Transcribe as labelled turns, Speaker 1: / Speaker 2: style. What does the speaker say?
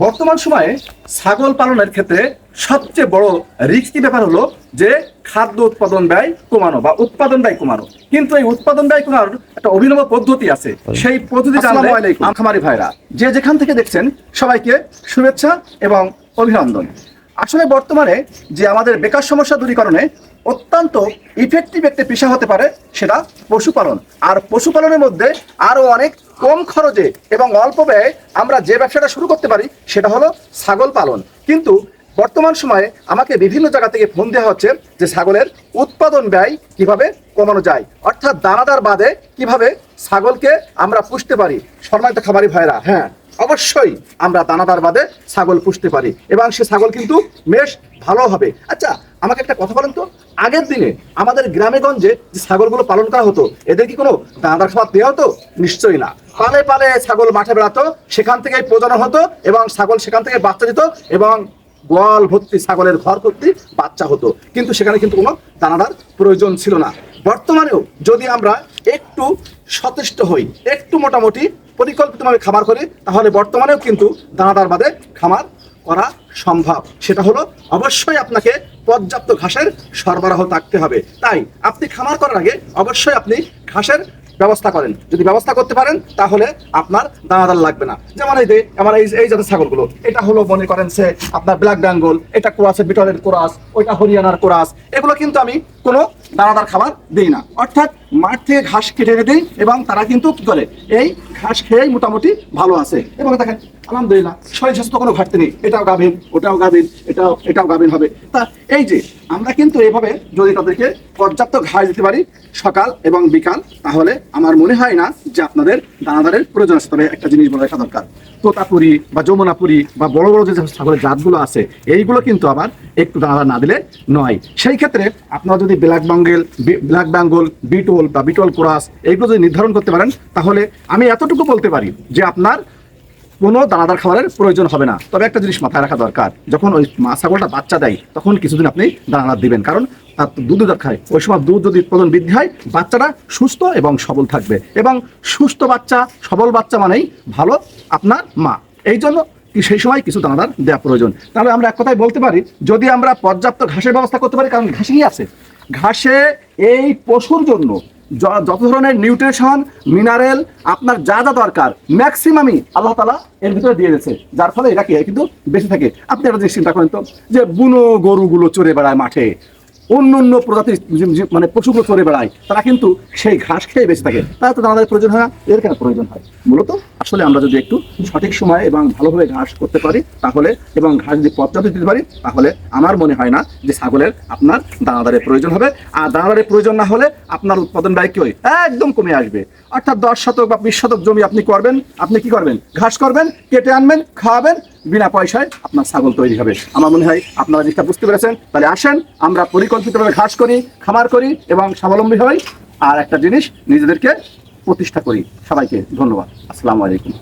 Speaker 1: বর্তমান সময়ে ছাগল পালনের ক্ষেত্রে সবচেয়ে বড় রিস্কি ব্যাপার হলো যে খাদ্য উৎপাদন ব্যয় কমানো বা উৎপাদন ব্যয় কমানো। কিন্তু এই উৎপাদন ব্যয় কমানোর একটা অভিনব পদ্ধতি আছে। সেই পদ্ধতি জানলে খামারি ভাইরা যে যেখান থেকে দেখছেন সবাইকে শুভেচ্ছা এবং অভিনন্দন। আসলে বর্তমানে যে আমাদের বেকার সমস্যা দূরীকরণে অত্যন্ত ইফেক্টিভ একটি পেশা হতে পারে সেটা পশুপালন। আর পশুপালনের মধ্যে আরও অনেক কম খরচে এবং অল্প ব্যয়ে আমরা যে ব্যবসাটা শুরু করতে পারি সেটা হলো ছাগল পালন। কিন্তু বর্তমান সময়ে আমাকে বিভিন্ন জায়গা থেকে ফোন দেওয়া হচ্ছে যে ছাগলের উৎপাদন ব্যয় কিভাবে কমানো যায়, অর্থাৎ দানাদার বাদে কিভাবে ছাগলকে আমরা পুষতে পারি। সম্মানিত খামারি ভাইরা, হ্যাঁ অবশ্যই আমরা দানাদার বাদে ছাগল পুষতে পারি এবং সে ছাগল কিন্তু বেশ ভালো হবে। আচ্ছা, আমাকে একটা কথা বলেন তো, আগের দিনে আমাদের গ্রামে গঞ্জে যে ছাগলগুলো পালন করা হতো এদের কি কোনো দানাদার খাবার দেওয়া হতো? নিশ্চয়ই না। পালে পালে ছাগল মাঠে বেড়াতো, সেখান থেকেই প্রজনন হতো এবং ছাগল সেখান থেকে বাচ্চা দিত এবং গোয়াল ভর্তি ছাগলের ঘর ভর্তি বাচ্চা হতো, কিন্তু সেখানে কিন্তু কোনো দানাদার প্রয়োজন ছিল না। বর্তমানেও যদি আমরা একটু সচেষ্ট হই, একটু মোটামুটি পরিকল্পিতভাবে খামার করি, তাহলে বর্তমানেও কিন্তু দানাদার বাদে খামার করা সম্ভব। সেটা হলো অবশ্যই আপনাকে পর্যাপ্ত ঘাসের সরবরাহ থাকতে হবে। তাই আপনি খামার করার আগে অবশ্যই আপনি ঘাসের ব্যবস্থা করেন। যদি ব্যবস্থা করতে পারেন তাহলে আপনার দানাদার লাগবে না। যেমন এই যে আমার এই জাতের ছাগলগুলো, এটা হলো মনে করেন সে আপনার ব্ল্যাক বেঙ্গল, এটা কোরাসের বিটলের কোরাস, ওইটা হরিয়ানার কোরাস। এগুলো কিন্তু আমি কোনো দানাদার খাবার দিই না, অর্থাৎ মাঠ থেকে ঘাস কেটে দিই এবং তারা কিন্তু কি করে এই ঘাস খেয়েই মোটামুটি ভালো আছে। এবং দেখেন আলহামদুলিল্লাহ শরীর স্বাস্থ্য কোনো ঘাটতি নেই, এটাও গাভীন, ওটাও গাভীন, এটাও গাভীন হবে। তা এই যে আমরা কিন্তু এইভাবে যদি তাদেরকে পর্যাপ্ত ঘাস দিতে পারি সকাল এবং বিকাল, তাহলে আমার মনে হয় না যে আপনাদের দানাদারের প্রয়োজন আছে। তবে একটা জিনিস বলে রাখা দরকার, তোতাপুরি বা যমুনাপুরি বা বড় বড় যে ছাগলের জাতগুলো আছে এইগুলো কিন্তু আবার একটু দানাদার না দিলে নয়। সেই ক্ষেত্রে আপনারা যদি ব্ল্যাক বেঙ্গল, বিটল বা বিটল কোরাস এইগুলো যদি নির্ধারণ করতে পারেন, তাহলে আমি এতটুকু বলতে পারি যে আপনার কোনো দানাদার খাবারের প্রয়োজন হবে না। তবে একটা জিনিস মাথায় রাখা দরকার, যখন ওই মা ছাগলটা বাচ্চা দেয় তখন কিছুদিন আপনি দানাদার দিবেন, কারণ তার দুধ খায়। ওই সময় দুধ যদি উৎপাদন বৃদ্ধি হয়, বাচ্চাটা সুস্থ এবং সবল থাকবে। এবং সুস্থ বাচ্চা, সবল বাচ্চা মানেই ভালো আপনার মা। এই জন্য সেই সময় কিছু দানাদার দেওয়া প্রয়োজন। তাহলে আমরা এক কথায় বলতে পারি, যদি আমরা পর্যাপ্ত ঘাসের ব্যবস্থা করতে পারি, কারণ ঘাসেই আছে, ঘাসে এই পশুর জন্য যত ধরনের নিউট্রিশন, মিনারেল আপনার যা যা দরকার ম্যাক্সিমামই আল্লাহ তাআলা এর ভিতরে দিয়ে দিয়েছে, যার ফলে এরা কি কিন্তু বেঁচে থাকে। আপনি একটা জিনিস চিন্তা করেন তো, যে বুনো গরুগুলো চড়ে বেড়ায় মাঠে, অন্য প্রজাতির মানে পশুগুলো চড়ে বেড়ায়, তারা কিন্তু সেই ঘাস খেয়ে বেঁচে থাকে। তারা তো দানাদারের প্রয়োজন হয় না, এর কেন প্রয়োজন হয়? মূলত আসলে আমরা যদি একটু সঠিক সময়ে এবং ভালোভাবে ঘাস করতে পারি তাহলে, এবং ঘাস যদি পর্যাপ্ত দিতে পারি, তাহলে আমার মনে হয় না যে ছাগলের আপনার দানাদারের প্রয়োজন হবে। আর দানাদারের প্রয়োজন না হলে আপনার উৎপাদন ব্যয় কি হয় একদম কমে আসবে। অর্থাৎ 10 শতক বা 20 শতক জমি আপনি করবেন, আপনি কি করবেন? ঘাস করবেন, কেটে আনবেন, খাওয়াবেন, বিনা পয়সায় আপনার ছাগল তৈরি হবে। আমার মনে হয় আপনারা জিনিসটা বুঝতে পেরেছেন। তাহলে আসেন আমরা পরিকল্পিতভাবে ঘাস করি, খামার করি এবং স্বাবলম্বী হই, আর একটা জিনিস নিজেদেরকে প্রতিষ্ঠা করি। সবাইকে ধন্যবাদ। আসসালামু আলাইকুম।